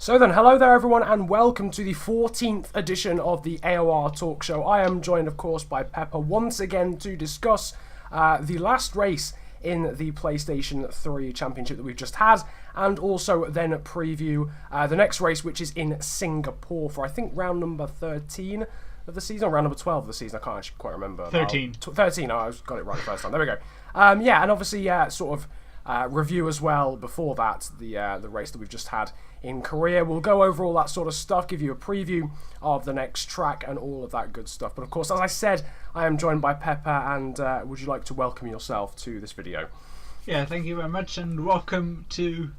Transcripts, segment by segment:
So then, hello there everyone and welcome to the 14th edition of the AOR Talkshow. I am joined of course by Pepper once again to discuss the last race in the PlayStation 3 Championship that we've just had, and also then preview the next race, which is in Singapore for I think round number 13 of the season, or round number 12 of the season. I can't actually quite remember. 13. 13, I got it right the first time. There we go. Yeah, and obviously sort of review as well before that, the race that we've just had in Korea. We'll go over all that sort of stuff, give you a preview of the next track and all of that good stuff. But of course, as I said, I am joined by Pepper, and would you like to welcome yourself to this video? Yeah, thank you very much, and welcome to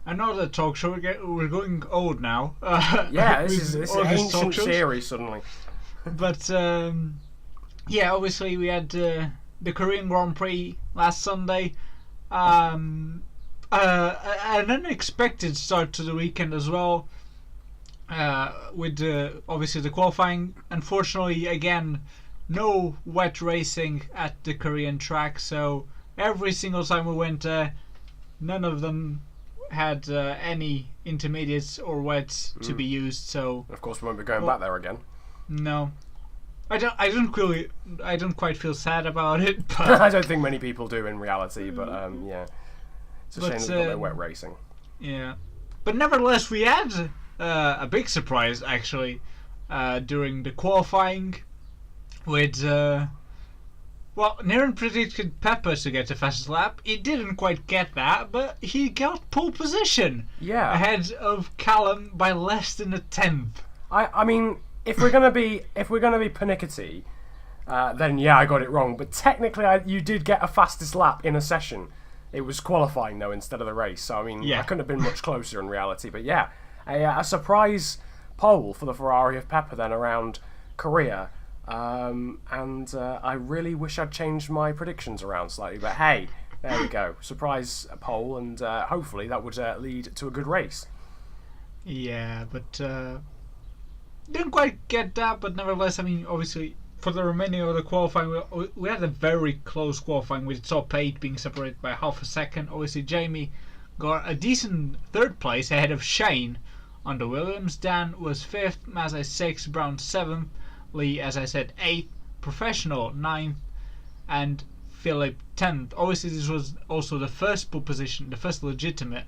another talk show. We're going old now. Yeah, this is an ancient series suddenly. But yeah, obviously we had the Korean Grand Prix last Sunday. An unexpected start to the weekend as well, with obviously the qualifying. Unfortunately, again, no wet racing at the Korean track, so every single time we went there, none of them had any intermediates or wets to be used. So of course we won't be going back there again. No, I don't quite feel sad about it, but I don't think many people do in reality. But yeah. It's a shame that we've got no wet racing. Yeah. But nevertheless, we had a big surprise, actually, during the qualifying with... well, Niran predicted Pepper to get the fastest lap. He didn't quite get that, but he got pole position. Yeah. Ahead of Callum by less than a tenth. I mean, if we're gonna be pernickety, then yeah, I got it wrong. But technically, you did get a fastest lap in a session. It was qualifying though instead of the race, so I mean, yeah. I couldn't have been much closer in reality. But yeah, a surprise pole for the Ferrari of Pepper then around Korea, and I really wish I'd changed my predictions around slightly. But hey, there we go, surprise pole, and hopefully that would lead to a good race. Yeah, but didn't quite get that. But nevertheless, I mean, obviously, for the remaining of the qualifying, we had a very close qualifying with the top 8 being separated by half a second. Obviously, Jamie got a decent third place ahead of Shane on the Williams. Dan was 5th, Mazza 6th, Brown 7th, Lee, as I said, 8th, Professional 9th, and Philip 10th. Obviously, this was also the first pole position, the first legitimate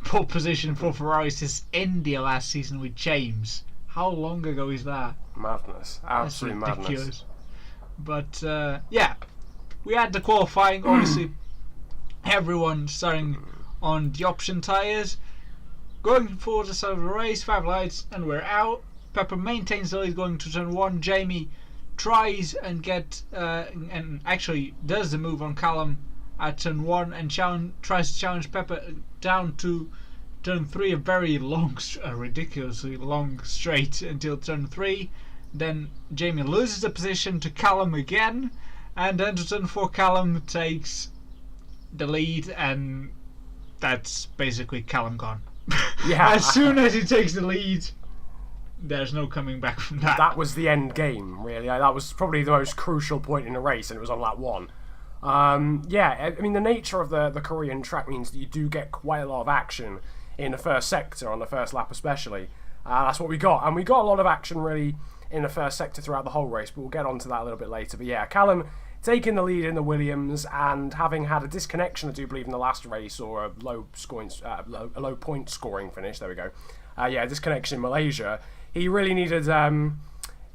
pole position for Ferrari since India last season with James. How long ago is that? Madness. Absolute madness. But yeah, we had the qualifying. Obviously, everyone starting on the option tyres. Going for the start of the race, 5 lights, and we're out. Pepper maintains the lead going to turn 1. Jamie tries and and actually does the move on Callum at turn 1 and tries to challenge Pepper down to turn 3, a very long, ridiculously long straight until turn 3. Then Jamie loses the position to Callum again, and then to turn 4 Callum takes the lead, and that's basically Callum gone. Yeah. As soon as he takes the lead, there's no coming back from that. That was the end game, really. That was probably the most crucial point in the race, and it was on lap 1. Yeah, I mean, the nature of the Korean track means that you do get quite a lot of action in the first sector, on the first lap especially. That's what we got, and we got a lot of action really in the first sector throughout the whole race, but we'll get onto that a little bit later. But yeah, Callum taking the lead in the Williams, and having had a disconnection, I do believe, in the last race, or a low point scoring finish, there we go. Yeah, disconnection in Malaysia. He really needed,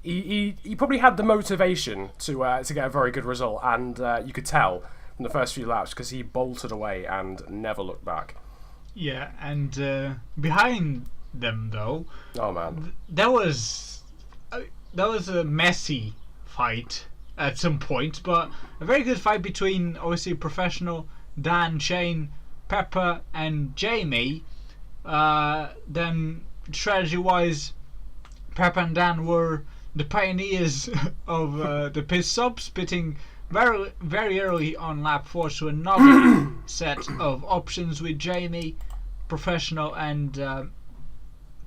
he probably had the motivation to get a very good result, and you could tell from the first few laps, because he bolted away and never looked back. Yeah, and behind them though, oh man, that was a messy fight at some point, but a very good fight between obviously Professional, Dan, Shane, Pepper, and Jamie. Then strategy-wise, Pepper and Dan were the pioneers of the pit stops, pitting very, very early on lap 4 to another set of options with Jamie, Professional, and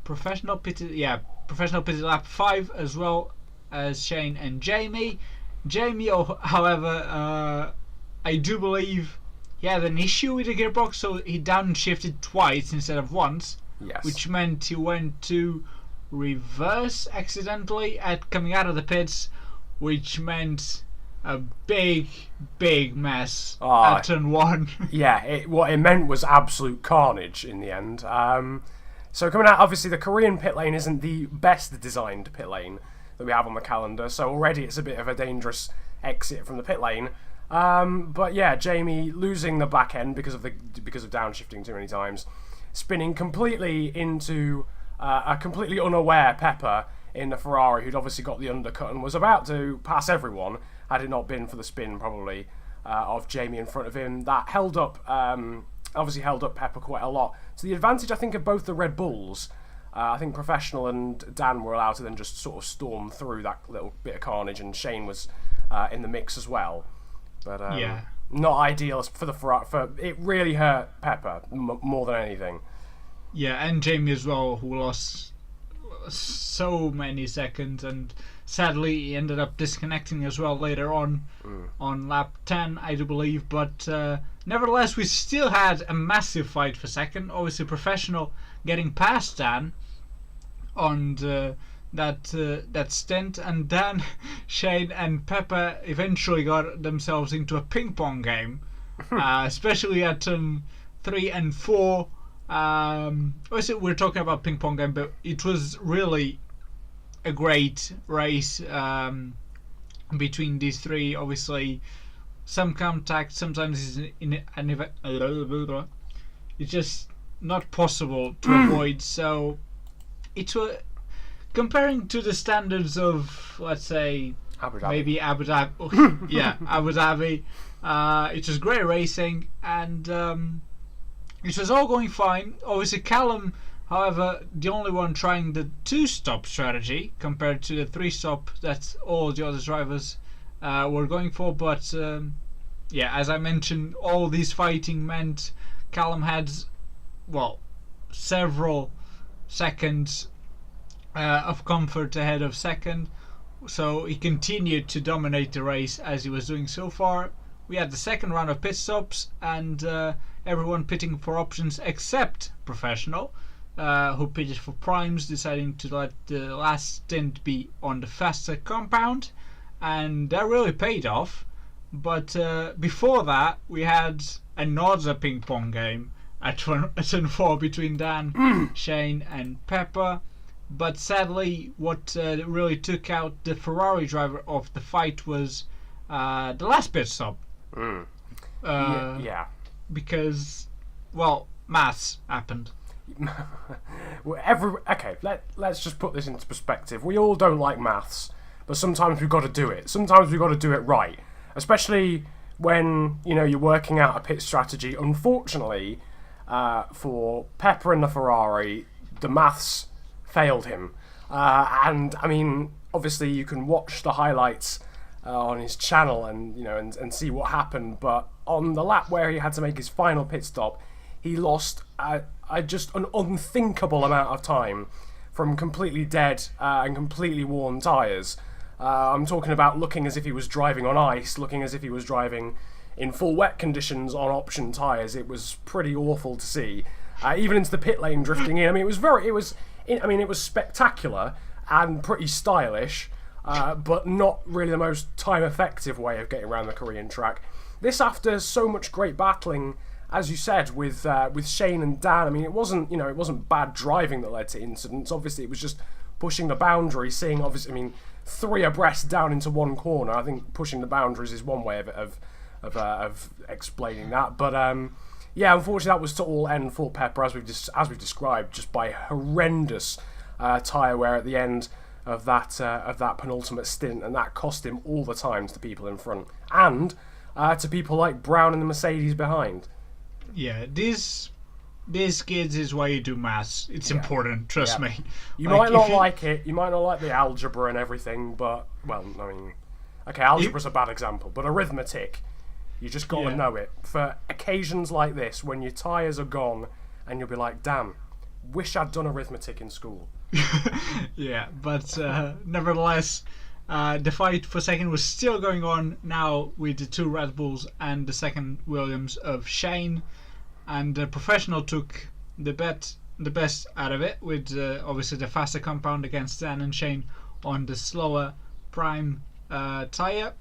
Professional pitted lap 5 as well as Shane and Jamie. Jamie, however, I do believe he had an issue with the gearbox, so he downshifted twice instead of once. Yes. which meant he went to reverse accidentally at coming out of the pits, which meant a big mess at turn 1. Yeah, what it meant was absolute carnage in the end. So coming out, obviously the Korean pit lane isn't the best designed pit lane that we have on the calendar, so already it's a bit of a dangerous exit from the pit lane. But yeah, Jamie losing the back end because of downshifting too many times, spinning completely into a completely unaware Pepper in the Ferrari, who'd obviously got the undercut and was about to pass everyone had it not been for the spin probably of Jamie in front of him. That obviously held up Pepper quite a lot. To the advantage, I think, of both the Red Bulls. I think Professional and Dan were allowed to then just sort of storm through that little bit of carnage, and Shane was in the mix as well. But not ideal for the Ferrari. It really hurt Pepper more than anything. Yeah, and Jamie as well, who lost so many seconds, and sadly he ended up disconnecting as well later on lap 10, I do believe. But nevertheless, we still had a massive fight for second. Obviously, Professional getting past Dan on that stint, and Dan, Shane and Pepper eventually got themselves into a ping pong game, especially at turn 3 and 4. Obviously we're talking about ping pong game, but it was really a great race between these three. Obviously some contact sometimes is it's just not possible to avoid, so it was comparing to the standards of, let's say, maybe Abu Dhabi. Yeah, Abu Dhabi. It was great racing, and it was all going fine. Obviously, Callum, however, the only one trying the 2-stop strategy compared to the 3-stop that all the other drivers were going for. But yeah, as I mentioned, all this fighting meant Callum had, well, several seconds of comfort ahead of second, so he continued to dominate the race as he was doing so far. We had the second round of pit stops, and everyone pitting for options except Professional, who pitted for primes, deciding to let the last stint be on the faster compound, and that really paid off. But before that, we had another ping pong game at turn 4 between Dan, Shane and Pepper. But sadly, what really took out the Ferrari driver of the fight was the last pit stop. Yeah. Because, well, maths happened. Let's just put this into perspective. We all don't like maths, but sometimes we've got to do it. Sometimes we've got to do it right, especially when you're working out a pit strategy. Unfortunately, for Pepper and the Ferrari, the maths failed him, and I mean, obviously you can watch the highlights on his channel and see what happened. But on the lap where he had to make his final pit stop, he lost just an unthinkable amount of time from completely dead and completely worn tyres. I'm talking about looking as if he was driving on ice, looking as if he was driving in full wet conditions on option tyres. It was pretty awful to see. Even into the pit lane drifting in. I mean, it was spectacular and pretty stylish, but not really the most time-effective way of getting around the Korean track. This after so much great battling, as you said, with Shane and Dan. I mean, it wasn't bad driving that led to incidents. Obviously, it was just pushing the boundaries, seeing, obviously, I mean, 3 abreast down into one corner. I think pushing the boundaries is one way of explaining that. But yeah, unfortunately, that was to all end for Pepper, as we've described, just by horrendous tyre wear at the end of that penultimate stint, and that cost him all the times to people in front and to people like Brown and the Mercedes behind. Yeah, these kids is why you do maths. It's important, trust me. You might not like it. You might not like the algebra and everything, but well, I mean, okay, algebra's a bad example, but arithmetic. You just got to know it. For occasions like this, when your tyres are gone and you'll be like, damn, wish I'd done arithmetic in school. Yeah, but nevertheless, the fight for second was still going on now with the 2 Red Bulls and the second Williams of Shane. And the Professional took the bet the best out of it, with obviously the faster compound against Dan and Shane on the slower prime tyre.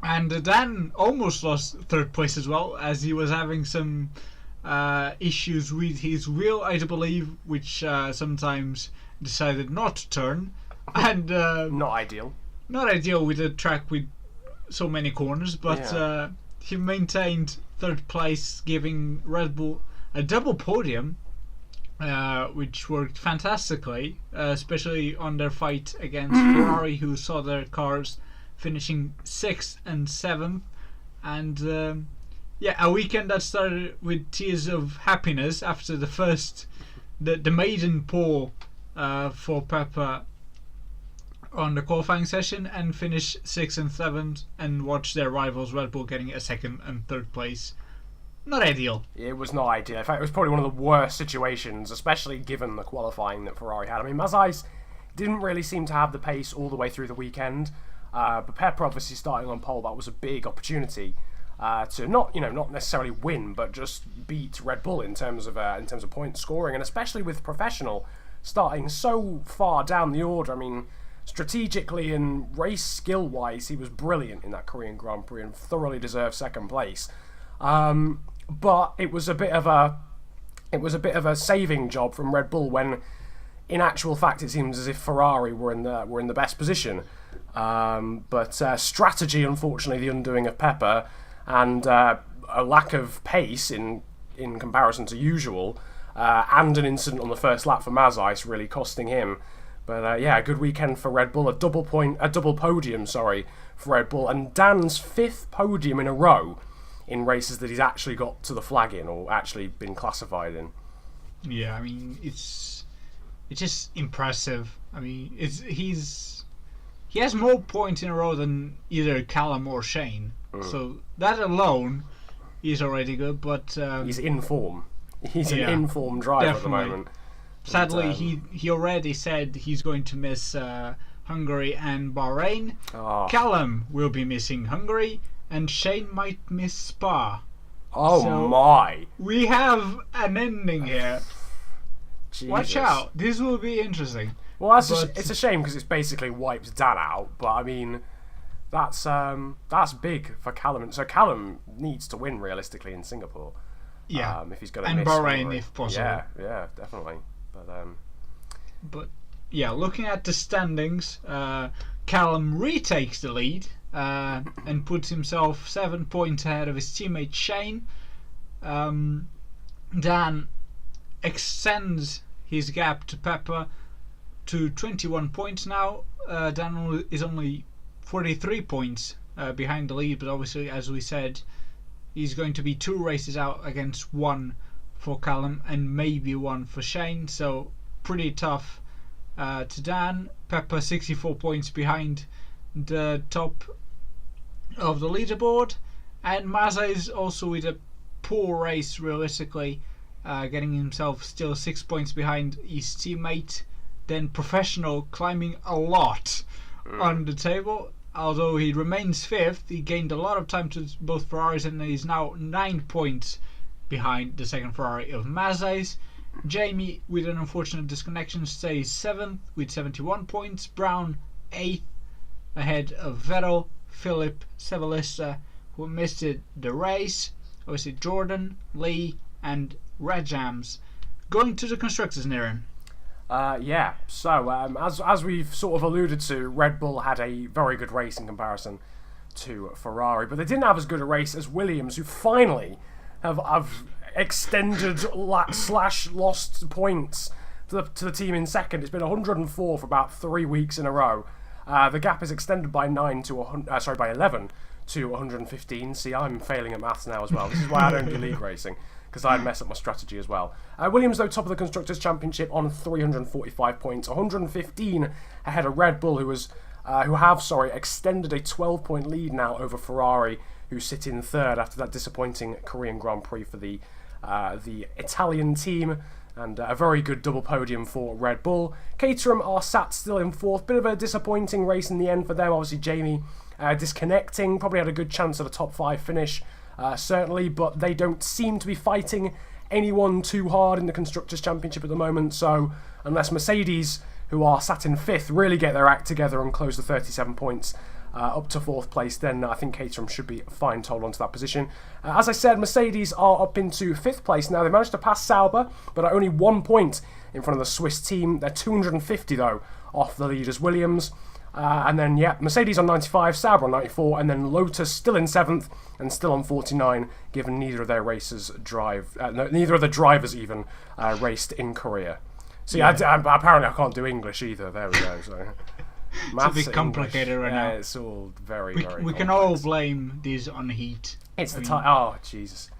And Dan almost lost third place as well, as he was having some issues with his wheel, I do believe, which sometimes decided not to turn. And not ideal. Not ideal with a track with so many corners, but he maintained third place, giving Red Bull a double podium, which worked fantastically, especially on their fight against Ferrari, who saw their cars finishing 6th and 7th. And a weekend that started with tears of happiness after the maiden pole for Pepper on the qualifying session, and finish 6th and 7th, and watch their rivals Red Bull getting a 2nd and 3rd place. Not ideal. It was not ideal. In fact, it was probably one of the worst situations, especially given the qualifying that Ferrari had. I mean, Mazais didn't really seem to have the pace all the way through the weekend, but Pepper obviously starting on pole, that was a big opportunity to not necessarily win, but just beat Red Bull in terms of point scoring, and especially with Professional starting so far down the order. I mean, strategically and race skill-wise, he was brilliant in that Korean Grand Prix and thoroughly deserved 2nd place. But it was a bit of a saving job from Red Bull, when in actual fact it seems as if Ferrari were in the best position. But strategy, unfortunately, the undoing of Pepper, and a lack of pace in comparison to usual, and an incident on the first lap for Mazais really costing him. But a good weekend for Red Bull, a double podium, for Red Bull, and Dan's 5th podium in a row in races that he's actually got to the flag in, or actually been classified in. Yeah, I mean, it's just impressive. I mean, he has more points in a row than either Callum or Shane. So that alone is already good, but he's in form. He's an in-form driver definitely. At the moment. Sadly, he already said he's going to miss Hungary and Bahrain. Oh. Callum will be missing Hungary, and Shane might miss Spa. Oh, so my. We have an ending here. Jesus. Watch out. This will be interesting. Well, it's a shame, because it's basically wiped Dan out, but I mean, that's big for Callum. So Callum needs to win realistically in Singapore. Yeah. If he's going to miss Bahrain, Hungary. if possible. Yeah, definitely. But looking at the standings, Callum retakes the lead and puts himself 7 points ahead of his teammate Shane. Dan extends his gap to Pepper to 21 points now. Dan is only 43 points behind the lead, but obviously, as we said, he's going to be 2 races out against 1 for Callum and maybe 1 for Shane, so pretty tough to Dan. Pepper 64 points behind the top of the leaderboard, and Mazza is also with a poor race realistically, getting himself still 6 points behind his teammate. Then Professional climbing a lot on the table. Although he remains 5th, he gained a lot of time to both Ferraris, and he's now 9 points behind the 2nd Ferrari of Mazais. Jamie, with an unfortunate disconnection, stays 7th with 71 points. Brown 8th ahead of Vettel, Philip, Sevalista, who missed the race. Obviously Jordan, Lee and Rajams. Going to the constructors, Niran. So as we've sort of alluded to, Red Bull had a very good race in comparison to Ferrari, but they didn't have as good a race as Williams, who finally have extended / lost points to the team in 2nd. It's been 104 for about 3 weeks in a row. The gap is extended by 11 to 115. See, I'm failing at maths now as well. This is why I don't do league racing, because I'd mess up my strategy as well. Williams, though, top of the Constructors' Championship on 345 points, 115 ahead of Red Bull, who have extended a 12-point lead now over Ferrari, who sit in 3rd after that disappointing Korean Grand Prix for the Italian team, and a very good double podium for Red Bull. Caterham are sat still in 4th. Bit of a disappointing race in the end for them. Obviously, Jamie disconnecting, probably had a good chance at a top 5 finish, certainly, but they don't seem to be fighting anyone too hard in the Constructors' Championship at the moment, so unless Mercedes, who are sat in 5th, really get their act together and close the 37 points up to 4th place, then I think Caterham should be fine to hold on to that position. As I said, Mercedes are up into 5th place now. They managed to pass Sauber, but are only 1 point in front of the Swiss team. They're 250, though, off the leaders Williams. And then, Mercedes on 95, Sauber on 94, and then Lotus still in 7th and still on 49, given neither of their racers neither of the drivers even raced in Korea. So apparently I can't do English either. There we go. So it's a bit complicated right now. It's all very we complex. can all blame this on heat. It's the time. Oh Jesus!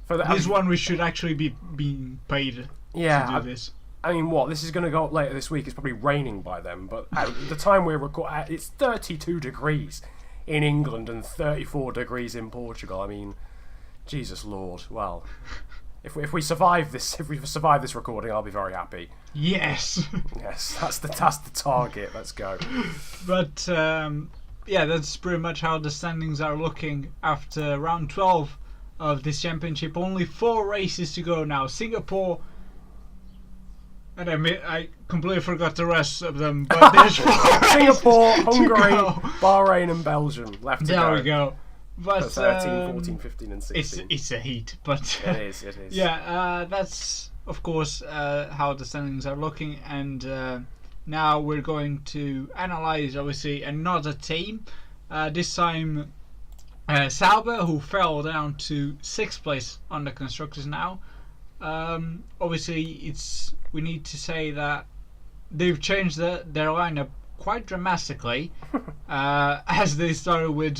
This one we should actually be being paid to do this. I mean, this is going to go up later this week. It's probably raining by then, but at the time we're recording, it's 32 degrees in England and 34 degrees in Portugal. I mean, Jesus Lord. Well, if we survive this, recording, I'll be very happy. Yes. Yes, that's the target. Let's go. But that's pretty much how the standings are looking after round 12 of this championship. Only 4 races to go now. Singapore. And I completely forgot the rest of them, but there's 4 Singapore, Hungary, Bahrain and Belgium left to go. There we go. But 13, 14, 15 and 16. It's a heat, but... It is. Yeah, that's, of course, how the standings are looking. And now we're going to analyse, obviously, another team. This time, Sauber, who fell down to 6th place on the Constructors now. Obviously, we need to say that they've changed their lineup quite dramatically, as they started with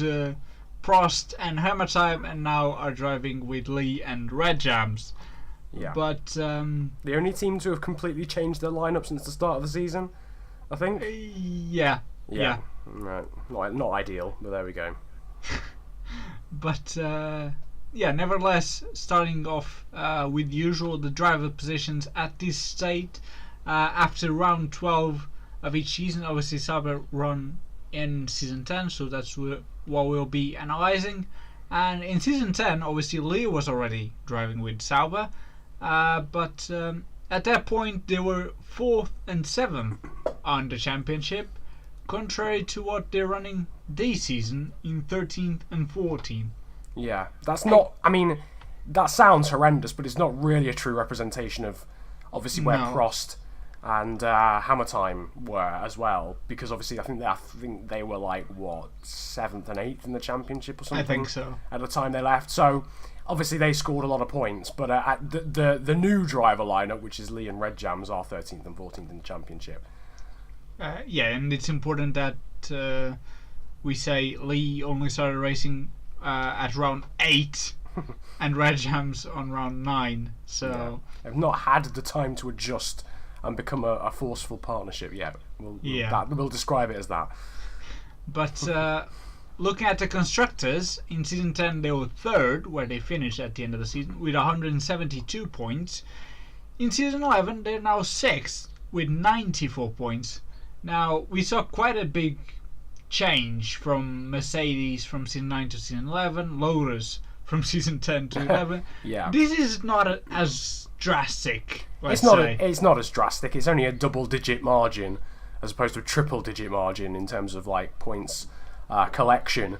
Prost and Hermesheim and now are driving with Lee and Red Jams. Yeah. But the only team to have completely changed their lineup since the start of the season, I think. Yeah. Right. Not ideal, but there we go. But nevertheless, starting off with usual the driver positions at this state after round 12 of each season. Obviously, Sauber run in season 10, so that's what we'll be analysing. And in season 10, obviously, Lee was already driving with Sauber, but at that point they were 4th and 7th on the championship, contrary to what they're running this season in 13th and 14th. Yeah, that's not. I mean, that sounds horrendous, but it's not really a true representation of obviously where Prost and Hammertime were as well. Because obviously, I think they were like 7th and 8th in the championship or something. I think so. At the time they left, so obviously they scored a lot of points. But at the new driver lineup, which is Lee and Red Jams, are 13th and 14th in the championship. And it's important that we say Lee only started racing at round 8 and Red Jams on round 9, so they've not had the time to adjust and become a forceful partnership yet. We'll describe it as that. But looking at the Constructors, in season 10 they were 3rd, where they finished at the end of the season with 172 points. In season 11 they're now 6th with 94 points. Now we saw quite a big change from Mercedes from season 9 to season 11, Lotus from season 10 to 11. Yeah. This is not as drastic. It's not as drastic. It's only a double-digit margin as opposed to a triple-digit margin in terms of like points collection.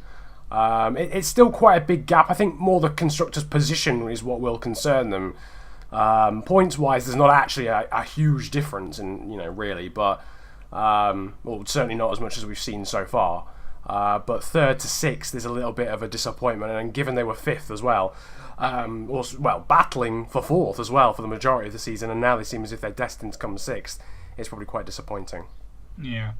It's still quite a big gap. I think more the constructors' position is what will concern them. Points-wise, there's not actually a huge difference, really, but. Certainly not as much as we've seen so far. But 3rd to 6th is a little bit of a disappointment, and given they were 5th as well, battling for 4th as well for the majority of the season, and now they seem as if they're destined to come 6th, it's probably quite disappointing. Yeah,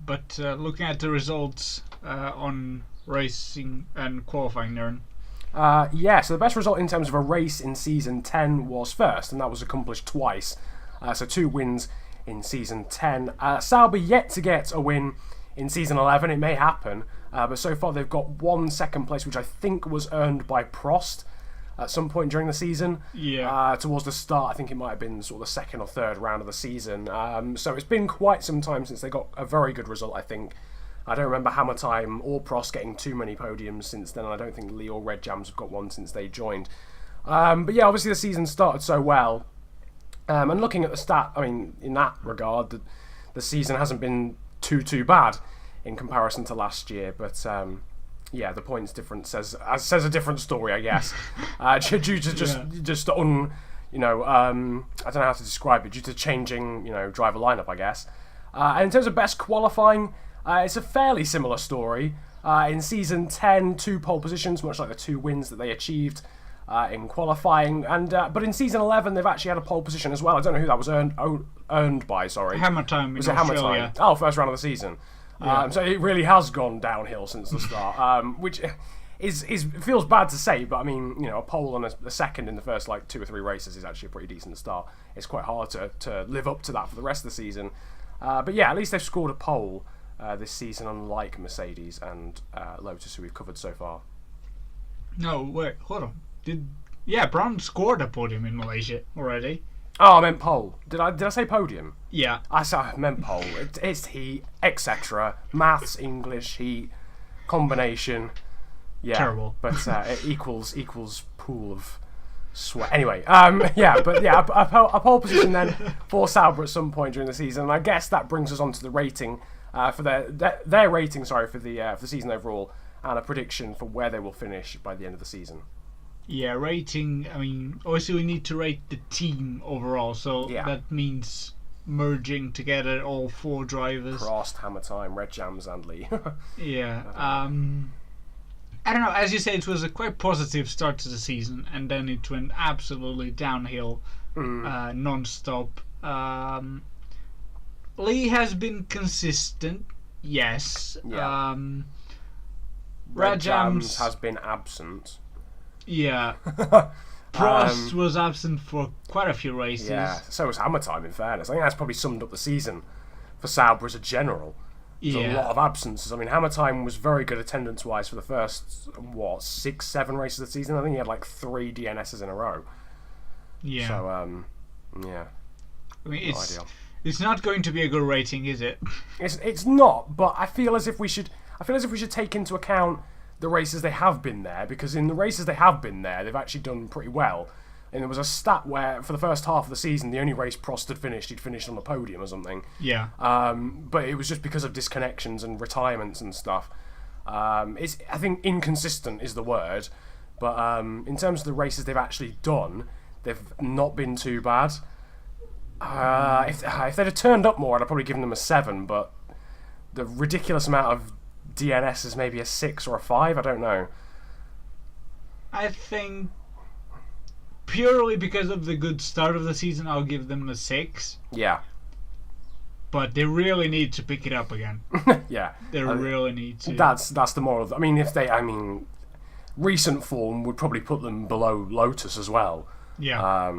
but looking at the results on racing and qualifying, Niran. So the best result in terms of a race in season 10 was 1st, and that was accomplished twice. So 2 wins in season 10. Sauber yet to get a win in season 11. It may happen, but so far they've got 1 second place, which I think was earned by Prost at some point during the season. Yeah. Towards the start, I think it might have been sort of the 2nd or 3rd round of the season. So it's been quite some time since they got a very good result, I think. I don't remember Hammertime or Prost getting too many podiums since then, and I don't think Lee or Red Jams have got one since they joined. But yeah, obviously the season started so well. And looking at the stat, I mean, in that regard, the season hasn't been too bad in comparison to last year. But yeah, the points difference says a different story, I guess. Due to just I don't know how to describe it, due to changing, driver lineup, I guess. And in terms of best qualifying, it's a fairly similar story. In season 10, 2 pole positions, much like the 2 wins that they achieved in qualifying. And but in season 11, they've actually had a pole position as well. I don't know who that was earned by. Sorry, Hammer Time. Was it Hammer Time? Oh, first round of the season. Yeah. So it really has gone downhill since the start, which is feels bad to say, but I mean, a pole and a second in the first 2 or 3 races is actually a pretty decent start. It's quite hard to live up to that for the rest of the season. But yeah, at least they've scored a pole this season, unlike Mercedes and Lotus, who we've covered so far. No, wait, hold on. Brown scored a podium in Malaysia already? Oh, I meant pole. Did I say podium? Yeah. I meant pole. It's heat, etc. Maths, English, heat, combination. Yeah. Terrible. But it equals pool of sweat. Anyway, a pole position then for Sauber at some point during the season, and I guess that brings us on to the rating for their rating. Sorry, for the season overall, and a prediction for where they will finish by the end of the season. Yeah, rating. I mean, obviously we need to rate the team overall, so that means merging together all 4 drivers. Prost, Hammer Time, Red Jams, and Lee. Yeah. I don't know. As you say, it was a quite positive start to the season, and then it went absolutely downhill, non-stop. Lee has been consistent, yes. Yeah. Red Jams has been absent. Yeah. Prost was absent for quite a few races. Yeah, so was Hammer Time, in fairness. I think that's probably summed up the season for Sauber as a general. There's a lot of absences. I mean, Hammer Time was very good attendance-wise for the first, 6, 7 races of the season. I think he had 3 DNSs in a row. Yeah. So, yeah. I mean, it's not going to be a good rating, is it? It's not, but I feel as if we should take into account the races they have been there, because in the races they have been there, they've actually done pretty well. And there was a stat where, for the first half of the season, the only race Prost had finished, he'd finished on the podium or something. Yeah. But it was just because of disconnections and retirements and stuff. I think inconsistent is the word. But in terms of the races they've actually done, they've not been too bad. If they'd have turned up more, I'd have probably given them a 7, but the ridiculous amount of DNS is maybe a 6 or a 5, I don't know. I think purely because of the good start of the season, I'll give them a 6. Yeah. But they really need to pick it up again. Yeah. They really need to. That's the moral. I mean, recent form would probably put them below Lotus as well. Yeah.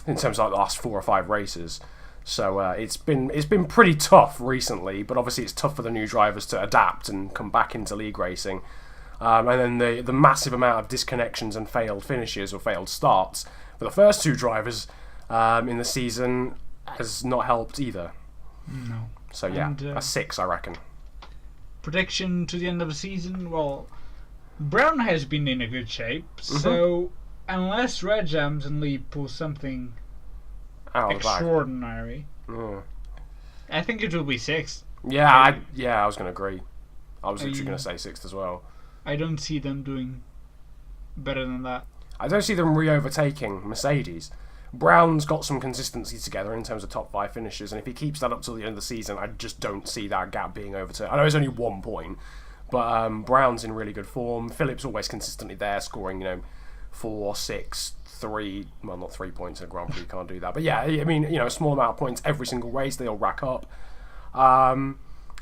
In terms of the last 4 or 5 races. So it's been pretty tough recently, but obviously it's tough for the new drivers to adapt and come back into league racing. And then the massive amount of disconnections and failed finishes or failed starts for the first 2 drivers in the season has not helped either. No. So yeah, a 6, I reckon. Prediction to the end of the season? Well, Brown has been in a good shape, so unless Red Jams and Lee pull something extraordinary, I think it will be 6th. Yeah, I was going to agree. I was literally going to say 6th as well. I don't see them doing better than that. I don't see them re-overtaking Mercedes. Brown's got some consistency together in terms of top 5 finishes, and if he keeps that up till the end of the season, I just don't see that gap being overturned. I know it's only 1 point, but Brown's in really good form. Philip's always consistently there, scoring 4, 6, 3. Well, not 3 points in a Grand Prix, you can't do that. But yeah, I mean, a small amount of points every single race, they all rack up.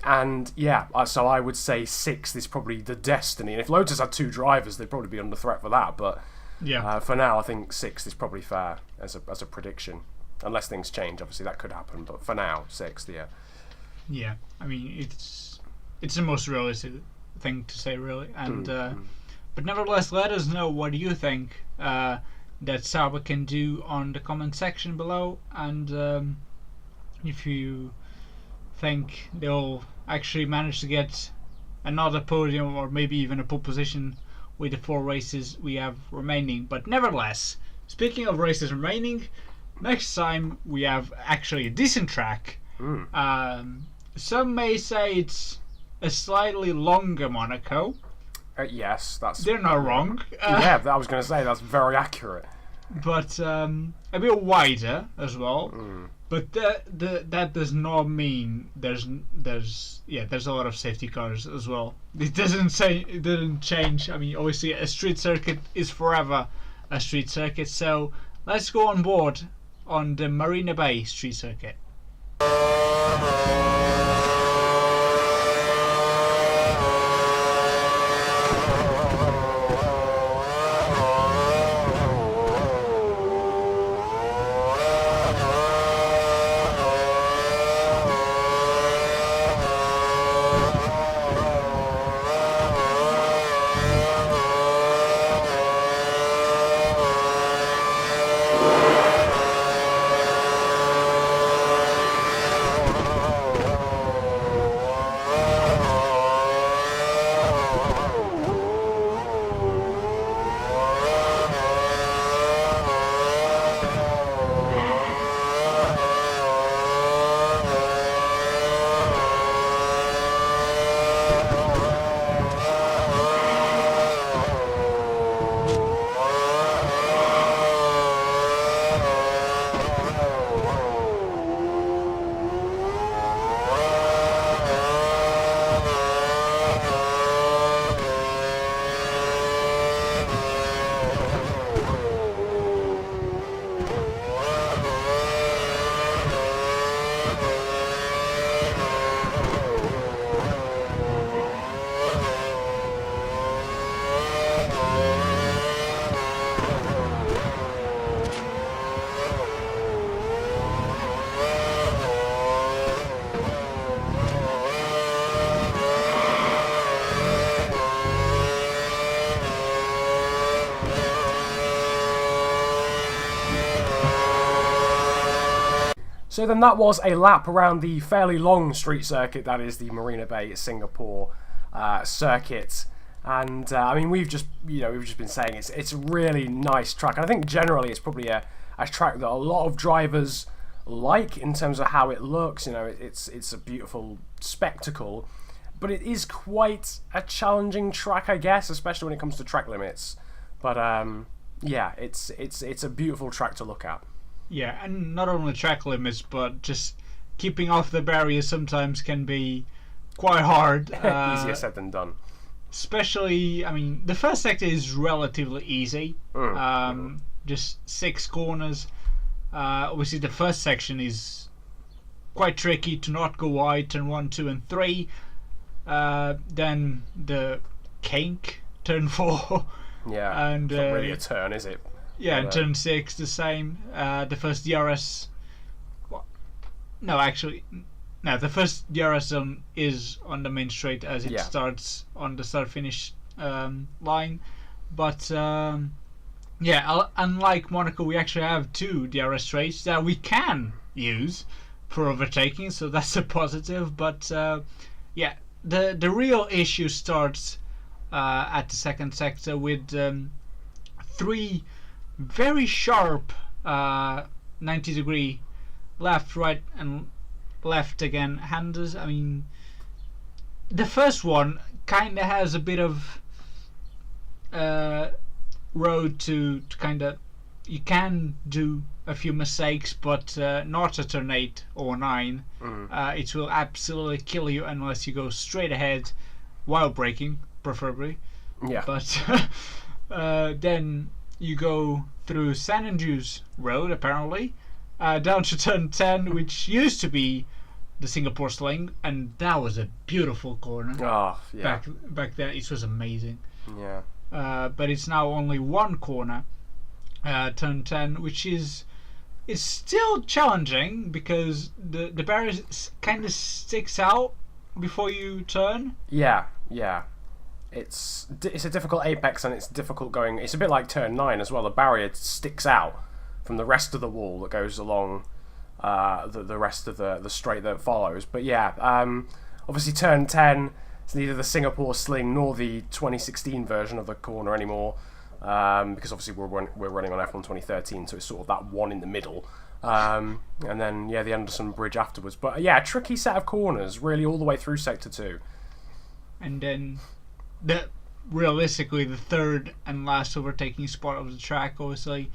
And yeah, so I would say 6th is probably the destiny. And if Lotus had 2 drivers, they'd probably be under threat for that. But for now, I think 6th is probably fair as a prediction, unless things change. Obviously, that could happen. But for now, 6th, yeah. Yeah, I mean, it's the most realistic thing to say, really. And but nevertheless, let us know what you think that Sauber can do on the comment section below, and if you think they'll actually manage to get another podium or maybe even a pole position with the 4 races we have remaining. But nevertheless, speaking of races remaining, next time we have actually a decent track. Some may say it's a slightly longer Monaco. Yes, they're not wrong. Yeah, I was going to say that's very accurate. But a bit wider as well. But that does not mean there's a lot of safety cars as well. It doesn't change. I mean, obviously a street circuit is forever a street circuit. So let's go on board on the Marina Bay street circuit. So then that was a lap around the fairly long street circuit that is the Marina Bay Singapore circuit. And I mean, we've just been saying it's a really nice track. And I think generally it's probably a track that a lot of drivers like in terms of how it looks. You know, it's a beautiful spectacle, but it is quite a challenging track, I guess, especially when it comes to track limits. But yeah, it's a beautiful track to look at. Yeah, and not only track limits, but just keeping off the barriers sometimes can be quite hard. Easier said than done. Especially, I mean, the first sector is relatively easy. Just 6 corners. Obviously, the first section is quite tricky to not go wide, turn 1, 2, and 3. Then the kink, turn 4. Yeah, and it's not really a turn, is it? Yeah, and turn 6 the same. The first DRS. The first DRS zone is on the main straight as it starts on the start-finish line. But unlike Monaco, we actually have 2 DRS straights that we can use for overtaking, so that's a positive. But the real issue starts at the second sector with 3 very sharp 90-degree left, right, and left again handers. I mean, the first one kind of has a bit of road to kind of, you can do a few mistakes, but not a turn 8 or 9. It will absolutely kill you unless you go straight ahead while braking, preferably. Yeah. But then you go through San Andrews Road, apparently, down to turn 10, which used to be the Singapore Sling, and that was a beautiful corner. Oh, yeah. Back then, it was amazing. Yeah. But it's now only 1 corner, turn 10, which is still challenging because the barrier kind of sticks out before you turn. Yeah. It's a difficult apex, and it's difficult going. It's a bit like turn 9 as well. The barrier sticks out from the rest of the wall that goes along the rest of the straight that follows. But yeah, obviously turn 10 it's neither the Singapore Sling nor the 2016 version of the corner anymore, because obviously we're running on F1 2013, so it's sort of that one in the middle. And then the Anderson Bridge afterwards. But yeah, a tricky set of corners, really, all the way through Sector 2. And then realistically the third and last overtaking spot of the track, obviously,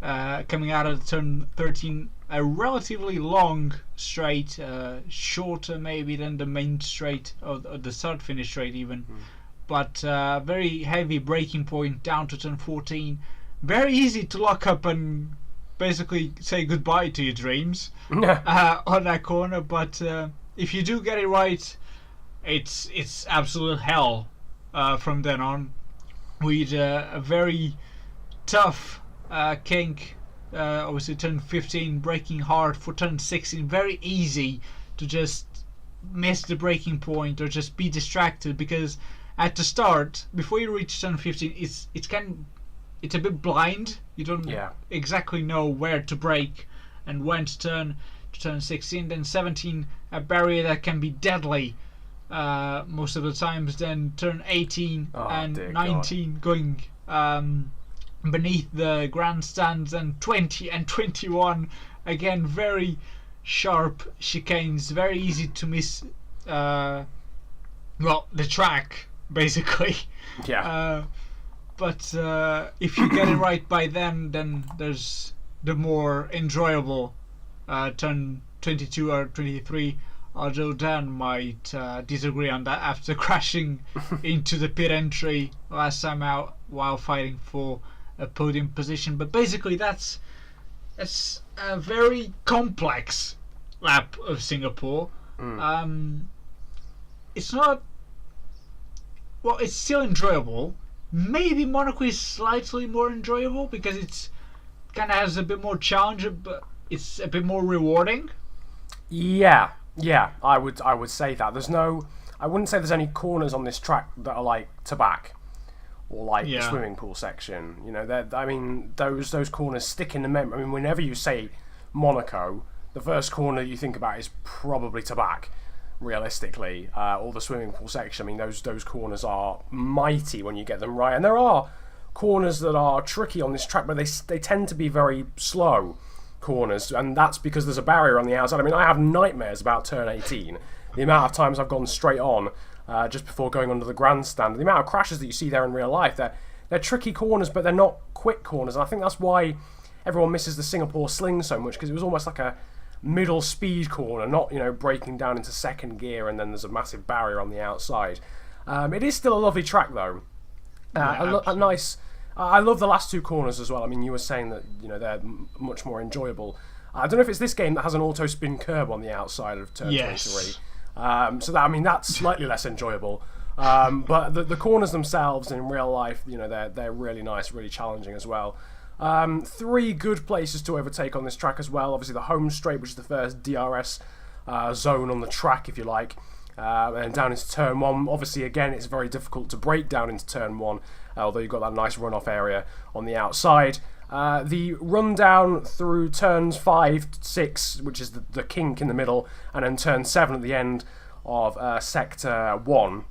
coming out of turn 13, a relatively long straight, shorter maybe than the main straight of the start-finish straight even, but very heavy braking point down to turn 14. Very easy to lock up and basically say goodbye to your dreams on that corner, but if you do get it right, it's absolute hell from then on. With a very tough kink, obviously turn 15 braking hard, for turn 16 very easy to just miss the braking point or just be distracted, because at the start, before you reach turn 15, it's a bit blind. You don't exactly know where to brake and when to turn. To turn 16, then 17, a barrier that can be deadly most of the times. Then turn 18 and 19 going beneath the grandstands, and 20 and 21 again very sharp chicanes, very easy to miss the track basically. But if you get it right by then there's the more enjoyable turn 22 or 23, although Dan might disagree on that after crashing into the pit entry last time out while fighting for a podium position. But basically that's a very complex lap of Singapore. It's not, well, it's still enjoyable. Maybe Monaco is slightly more enjoyable because it's kind of has a bit more challenge, but it's a bit more rewarding. Yeah, I would say that. I wouldn't say there's any corners on this track that are like Tabac or like the swimming pool section. You know, I mean, those corners stick in the memory. I mean, whenever you say Monaco, the first corner you think about is probably Tabac, realistically, or the swimming pool section. I mean, those corners are mighty when you get them right, and there are corners that are tricky on this track, but they tend to be very slow corners, and that's because there's a barrier on the outside. I mean, I have nightmares about turn 18. The amount of times I've gone straight on just before going under the grandstand, the amount of crashes that you see there in real life, they're tricky corners, but they're not quick corners, and I think that's why everyone misses the Singapore Sling so much, because it was almost like a middle speed corner, not, you know, breaking down into second gear and then there's a massive barrier on the outside. It is still a lovely track though. A nice. I love the last two corners as well. I mean, you were saying that, you know, they're much more enjoyable. I don't know if it's this game that has an auto spin curb on the outside of turn 23. So that, I mean, that's slightly less enjoyable. But the corners themselves in real life, you know, they're really nice, really challenging as well. Three good places to overtake on this track as well. Obviously the home straight, which is the first DRS zone on the track, if you like. And down into turn 1, obviously again it's very difficult to break down into turn 1, although you've got that nice runoff area on the outside. The run down through turns 5, 6, which is the kink in the middle, and then turn 7 at the end of sector 1,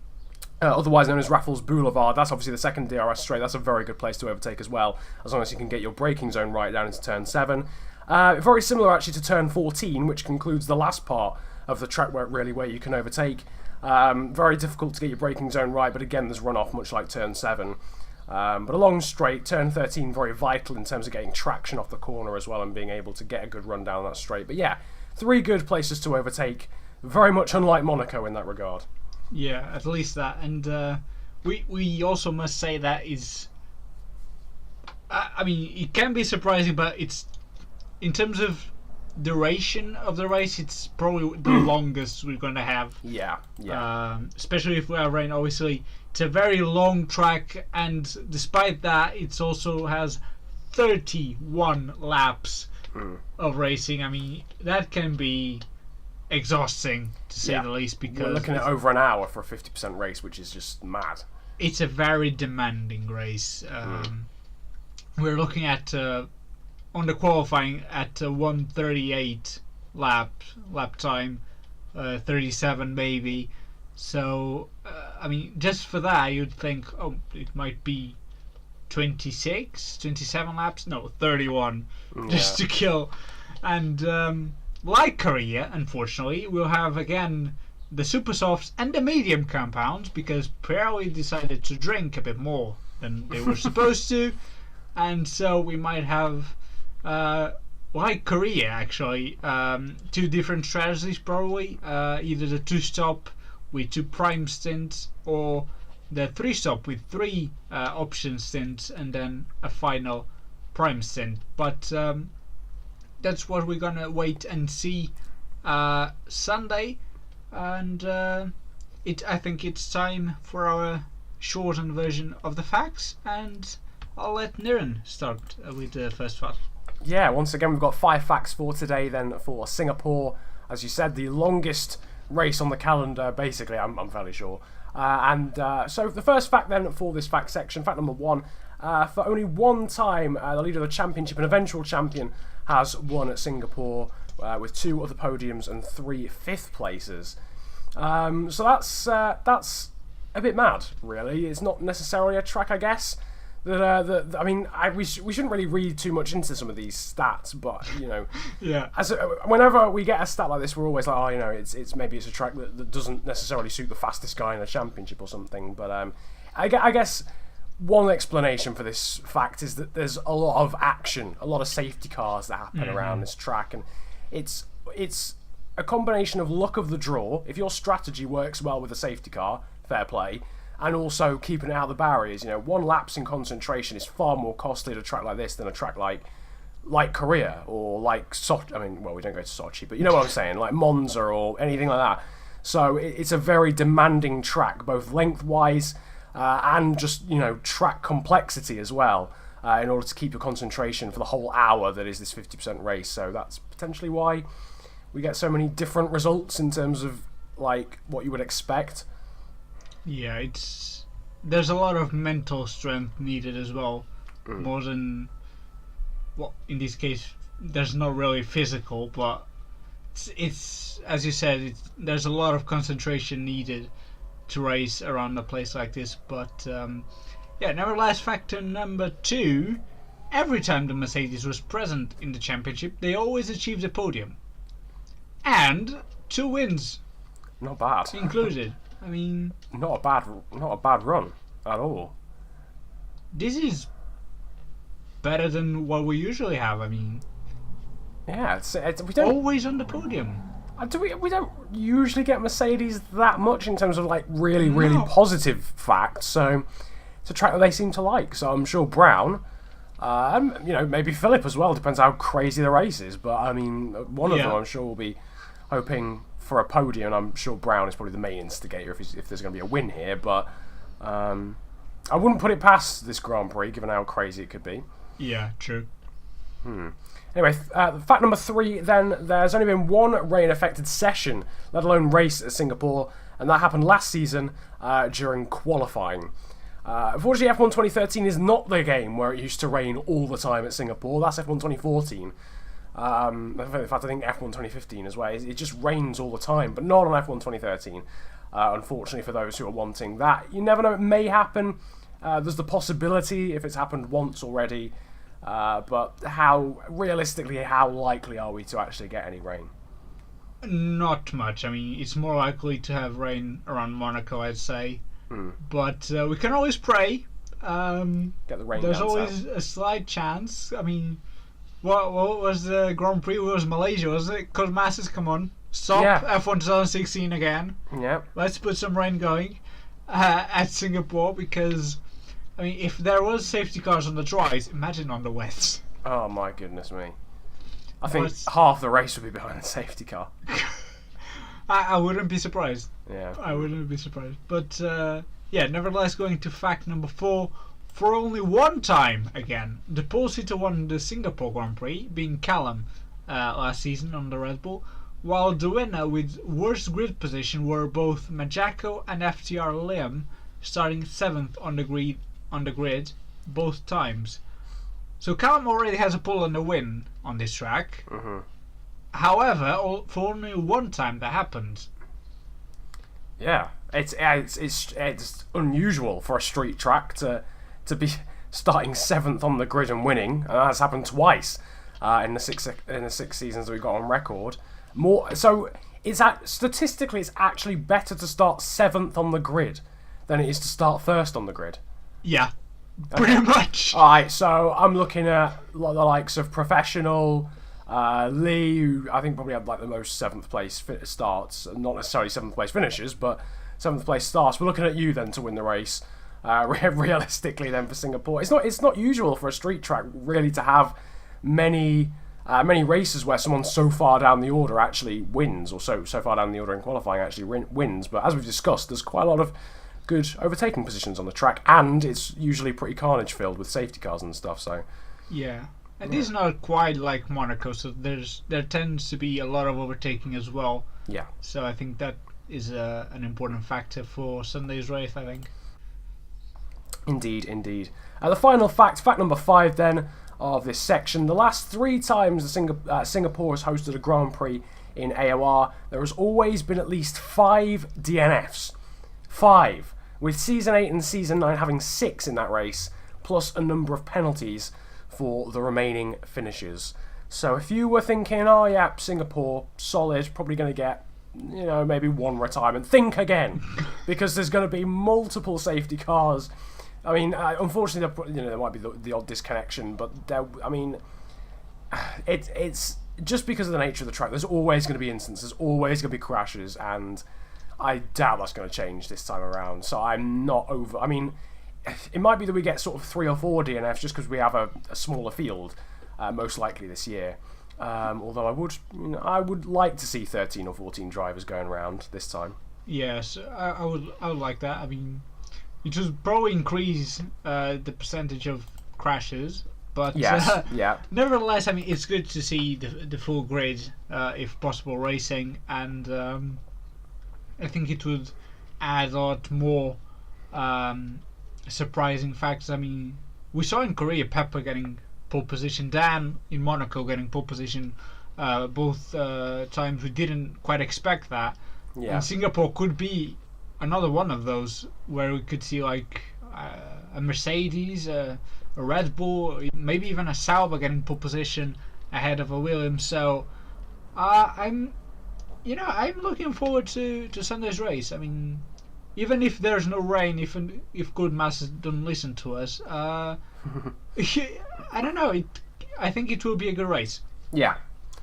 otherwise known as Raffles Boulevard. That's obviously the second DRS straight. That's a very good place to overtake as well, as long as you can get your braking zone right down into turn 7. Very similar actually to turn 14, which concludes the last part of the track where you can overtake. Very difficult to get your braking zone right, but again there's runoff much like turn 7. But a long straight, turn 13 very vital in terms of getting traction off the corner as well and being able to get a good run down that straight. But yeah, three good places to overtake, very much unlike Monaco in that regard. Yeah, at least that. And we also must say that is, I mean, it can be surprising, but it's, in terms of duration of the race, it's probably the longest we're going to have. Yeah. Especially if we are running, obviously, it's a very long track, and despite that, it also has 31 laps of racing. I mean, that can be exhausting, to say the least, because we're looking at over an hour for a 50% race, which is just mad. It's a very demanding race. We're looking at on the qualifying at 1:38 lap time, 37 maybe, So, I mean, just for that, you'd think, oh, it might be 26, 27 laps? No, 31, just to kill. And like Korea, unfortunately, we'll have again the super softs and the medium compounds, because Pirelli decided to drink a bit more than they were supposed to, and so we might have, like Korea actually, two different strategies probably, either the two-stop with 2 prime stints, or the 3-stop with 3 option stints and then a final prime stint. But that's what we're gonna wait and see Sunday, and I think it's time for our shortened version of the facts, and I'll let Niran start with the first fact. Yeah, once again we've got 5 facts for today then for Singapore. As you said, the longest race on the calendar, basically, I'm fairly sure. So the first fact then for this fact section, fact number 1, for only one time the leader of the championship and eventual champion has won at Singapore, with 2 other podiums and 3 fifth places. So that's a bit mad, really. It's not necessarily a track, I guess. We shouldn't really read too much into some of these stats, but Yeah. Whenever we get a stat like this, we're always like, it's maybe it's a track that doesn't necessarily suit the fastest guy in the championship or something. But I guess one explanation for this fact is that there's a lot of action, a lot of safety cars that happen around this track, and it's a combination of luck of the draw. If your strategy works well with a safety car, fair play. And also keeping it out of the barriers. 1 lapse in concentration is far more costly at a track like this than a track like Korea or like Sochi. I mean, well, we don't go to Sochi, but you know what I'm saying, like Monza or anything like that. So it's a very demanding track, both lengthwise and just track complexity as well, in order to keep your concentration for the whole hour that is this 50% race. So that's potentially why we get so many different results in terms of like what you would expect. Yeah, there's a lot of mental strength needed as well, more than, well, in this case, there's not really physical, but it's as you said, there's a lot of concentration needed to race around a place like this. But nevertheless, factor number 2, every time the Mercedes was present in the championship, they always achieved the podium, and 2 wins, not bad, included. I mean, not a bad run at all. This is better than what we usually have. I mean, yeah, we don't always on the podium. We don't usually get Mercedes that much in terms of like really positive facts. So it's a track that they seem to like. So I'm sure Brown, and maybe Phillip as well. Depends how crazy the race is. But I mean, one of them I'm sure will be hoping for a podium. I'm sure Brown is probably the main instigator if there's going to be a win here, but I wouldn't put it past this Grand Prix given how crazy it could be. Yeah, true. Anyway, fact number 3 then, there's only been 1 rain-affected session, let alone race at Singapore, and that happened last season during qualifying. Unfortunately, F1 2013 is not the game where it used to rain all the time at Singapore. That's F1 2014. In fact, I think F1 2015 as well. It just rains all the time, but not on F1 2013. Unfortunately, for those who are wanting that, you never know. It may happen. There's the possibility if it's happened once already. But how likely are we to actually get any rain? Not much. I mean, it's more likely to have rain around Monaco, I'd say. But we can always pray. Get the rain. There's always a slight chance. I mean, what was the Grand Prix? It was Malaysia, was it? Because masses, come on, stop F1 2016 again. Yeah. Let's put some rain going at Singapore, because I mean, if there was safety cars on the dries, imagine on the wets. Oh my goodness me! I think half the race would be behind the safety car. I wouldn't be surprised. Yeah. I wouldn't be surprised. But nevertheless, going to fact number 4. For only one time, again, the pole sitter won the Singapore Grand Prix, being Callum last season on the Red Bull, while the winner with worst grid position were both Majako and FTR Liam, starting 7th on the grid both times. So Callum already has a pole and a win on this track. However, for only one time that happened. Yeah, It's unusual for a street track to be starting 7th on the grid and winning, and that's happened twice in the six seasons that we've got on record. Statistically, it's actually better to start 7th on the grid than it is to start first on the grid. Yeah, pretty much. All right, so I'm looking at the likes of Professional, Lee, who I think probably had like the most 7th place starts, not necessarily 7th place finishes, but 7th place starts. We're looking at you then to win the race. Realistically, then for Singapore, it's not usual for a street track really to have many races where someone so far down the order actually wins, or so far down the order in qualifying actually wins. But as we've discussed, there's quite a lot of good overtaking positions on the track, and it's usually pretty carnage filled with safety cars and stuff. So yeah, and this is not quite like Monaco, so there tends to be a lot of overtaking as well. Yeah. So I think that is an important factor for Sunday's race, I think. Indeed. The final fact number 5 then of this section: the last 3 times Singapore has hosted a Grand Prix in AOR, there has always been at least 5 DNFs. 5, with Season 8 and Season 9 having 6 in that race, plus a number of penalties for the remaining finishes. So if you were thinking, oh yeah, Singapore, solid, probably going to get, maybe 1 retirement, think again, because there's going to be multiple safety cars. I mean, unfortunately, there might be the odd disconnection, but it's just because of the nature of the track. There's always going to be instances, always going to be crashes, and I doubt that's going to change this time around. So I'm not over. I mean, it might be that we get sort of 3 or 4 DNFs just because we have a smaller field, most likely this year. Although I would like to see 13 or 14 drivers going around this time. Yes, I would like that. I mean, it would probably increase the percentage of crashes, but yes, yeah. Nevertheless, I mean, it's good to see the full grid, if possible, racing, and I think it would add a lot more surprising facts. I mean, we saw in Korea Pepper getting pole position, Dan in Monaco getting pole position, both times. We didn't quite expect that. Yeah. And Singapore could be another one of those where we could see like a Mercedes, a Red Bull, maybe even a Sauber getting pole position ahead of a Williams. So I'm looking forward to Sunday's race. I mean, even if there's no rain, if good masses don't listen to us, I don't know. I think it will be a good race. Yeah,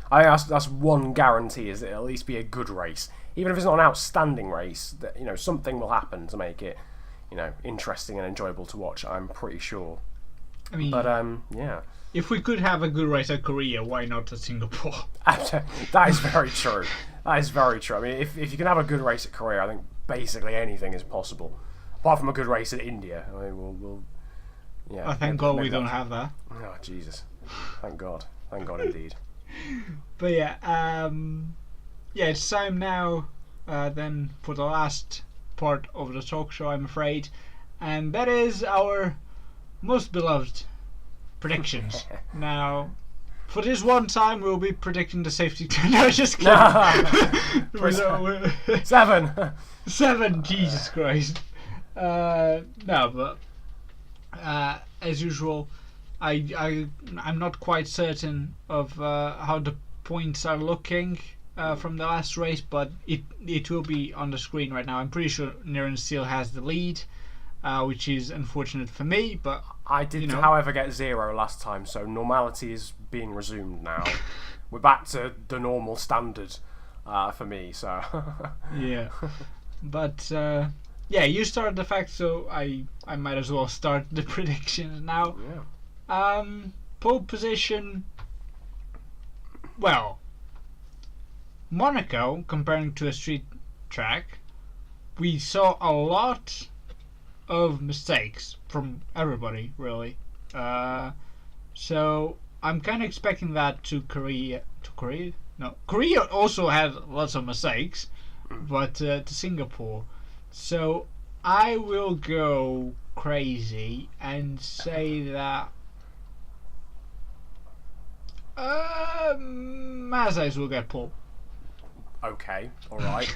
that's one guarantee, is that it'll at least be a good race. Even if it's not an outstanding race, that something will happen to make it interesting and enjoyable to watch. I'm pretty sure. I mean, but yeah. If we could have a good race at Korea, why not at Singapore? That is very true. That is very true. I mean, if you can have a good race at Korea, I think basically anything is possible, apart from a good race at India. I mean, we'll yeah. Oh, thank God we don't have that. Oh Jesus! Thank God indeed. But yeah, it's time now then for the last part of the talk show, I'm afraid, and that is our most beloved predictions. Now, for this one time, we'll be predicting the safety. No, just kidding. No. 7. Jesus Christ. No, but as usual, I'm not quite certain of how the points are looking from the last race, but it will be on the screen right now. I'm pretty sure Niran still has the lead, which is unfortunate for me, but I did, however, get 0 last time, so normality is being resumed now. We're back to the normal standard for me, so... Yeah. But, you started the facts, so I might as well start the predictions now. Yeah. Pole position... Well, Monaco, comparing to a street track, we saw a lot of mistakes from everybody, really. So I'm kind of expecting that to Korea. No, Korea also had lots of mistakes, but to Singapore. So I will go crazy and say that Mazais will get pole. Okay, alright.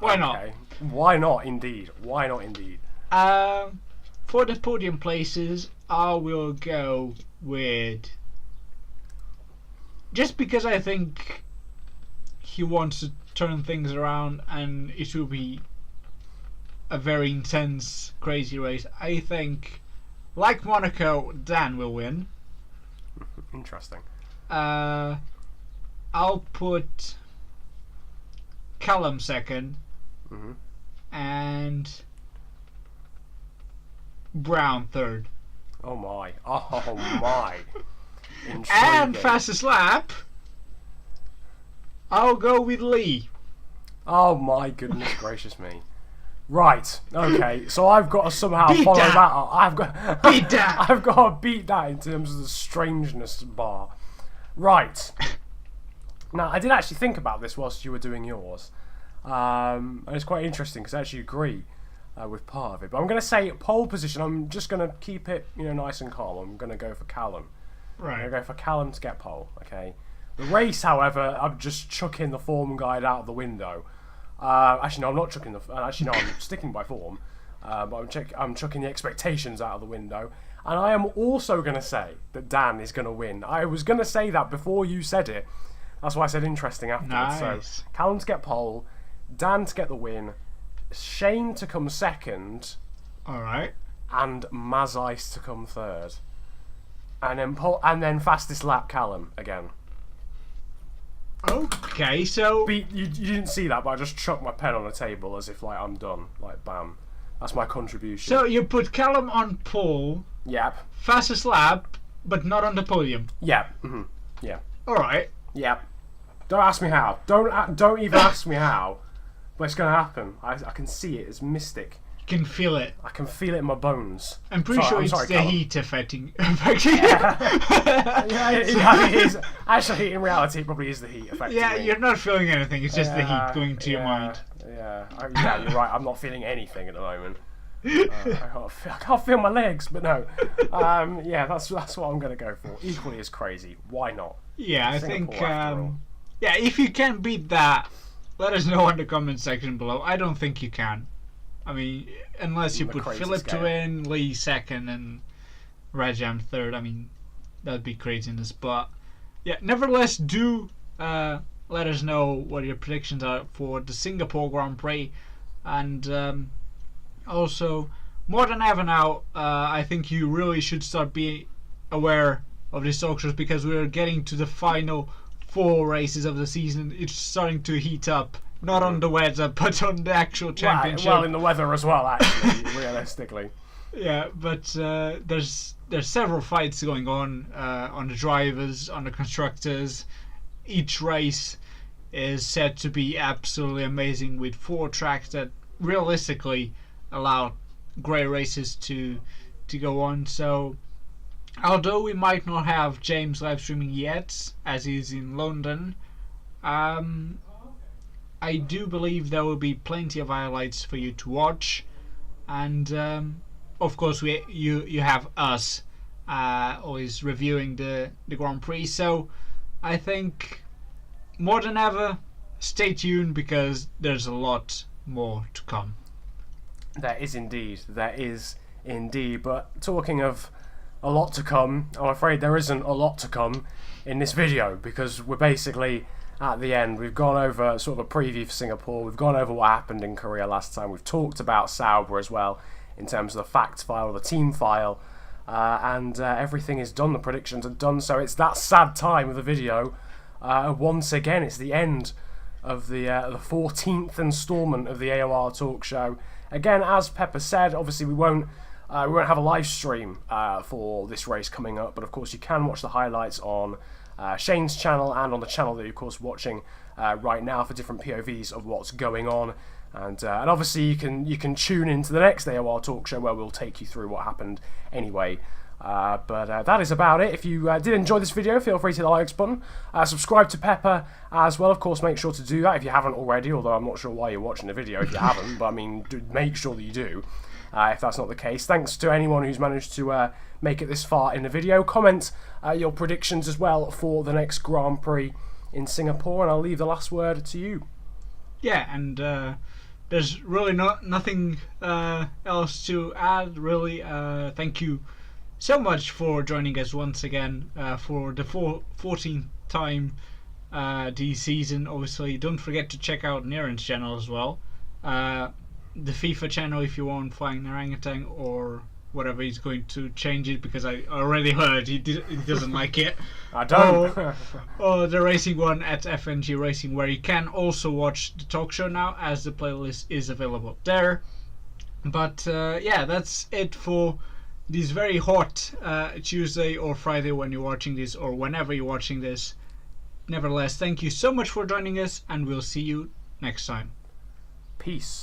Why not? Okay. Why not, indeed? Why not, indeed? For the podium places, I will go with... Just because I think he wants to turn things around and it will be a very intense, crazy race. I think, like Monaco, Dan will win. Interesting. I'll put Callum second, and Brown third. Oh my. Oh my. And Intriguing. fastest lap, I'll go with Lee. Oh my goodness gracious me. Right, okay, so I've got to somehow Beat follow that. that up. I've got Beat that. I've got to beat that in terms of the strangeness bar. Right. Now, I did actually think about this whilst you were doing yours. And it's quite interesting because I actually agree with part of it. But I'm going to say pole position. I'm just going to keep it, nice and calm. I'm going to go for Callum. I'm Right. going to go for Callum to get pole, okay? The race, however, I'm just chucking the form guide out of the window. Actually, no, I'm not chucking the... Actually, no, I'm sticking by form. But I'm chucking the expectations out of the window. And I am also going to say that Dan is going to win. I was going to say that before you said it. That's why I said interesting afterwards. Nice. So, Callum to get pole, Dan to get the win, Shane to come second, Alright. and Mazice to come third. And then fastest lap Callum again. Okay, so... You didn't see that, but I just chucked my pen on the table as if, like, I'm done. Like, bam. That's my contribution. So you put Callum on pole, Yep. fastest lap, but not on the podium. Yep. Yeah. Alright. Yep. Don't ask me how. Don't even ask me how. But it's going to happen. I can see it. It's mystic. You can feel it. I can feel it in my bones. I'm pretty sure it's the Callum. heat affecting Yeah, it is. Actually, in reality, it probably is the heat affecting Yeah, me. you're not feeling anything. It's just the heat going to your mind. Yeah, you're right. I'm not feeling anything at the moment. I can't feel my legs, but no. Yeah, that's what I'm going to go for. Equally as crazy. Why not? Yeah, I Singapore, think. after all. Yeah, if you can beat that, let us know in the comment section below. I don't think you can. I mean, unless you The put crazy Philip to scale. win, Lee second, and Rajam third. I mean, that'd be craziness. But yeah, nevertheless, do let us know what your predictions are for the Singapore Grand Prix, and also more than ever now, I think you really should start being aware of these talk shows because we're getting to the final 4 races of the season. It's starting to heat up. Not on the weather, but on the actual championship. Well, in the weather as well, actually, realistically. Yeah, but there's several fights going on the drivers, on the constructors. Each race is said to be absolutely amazing with 4 tracks that realistically allow great races to go on. So, although we might not have James live streaming yet, as he's in London, I do believe there will be plenty of highlights for you to watch, and of course you have us always reviewing the Grand Prix. So I think more than ever, stay tuned because there's a lot more to come. There is indeed. But talking of a lot to come, I'm afraid there isn't a lot to come in this video because we're basically at the end. We've gone over sort of a preview for Singapore. We've gone over what happened in Korea last time. We've talked about Sauber as well in terms of the fact file or the team file. And everything is done. The predictions are done. So it's that sad time of the video. Once again, it's the end of the 14th installment of the AOR Talkshow. Again, as Pepper said, obviously we won't have a live stream for this race coming up, but of course you can watch the highlights on Shane's channel and on the channel that you're of course watching right now for different POVs of what's going on. And obviously you can tune into the next AOR Talkshow where we'll take you through what happened anyway. But that is about it. If you did enjoy this video, feel free to hit the likes button. Subscribe to Pepper as well. Of course, make sure to do that if you haven't already, although I'm not sure why you're watching the video if you haven't. But I mean, make sure that you do if that's not the case. Thanks to anyone who's managed to make it this far in the video. Comment your predictions as well for the next Grand Prix in Singapore, and I'll leave the last word to you. Yeah, and there's really nothing else to add, really. Thank you so much for joining us once again for the 14th time this season. Obviously, don't forget to check out Niran's channel as well. The FIFA channel if you want Flying Orangutan, or whatever, he's going to change it because I already heard he doesn't like it. I don't. Or the racing one at FNG Racing, where you can also watch the talk show now, as the playlist is available there. But yeah, that's it for this very hot Tuesday or Friday when you're watching this, or whenever you're watching this. Nevertheless, thank you so much for joining us, and we'll see you next time. Peace.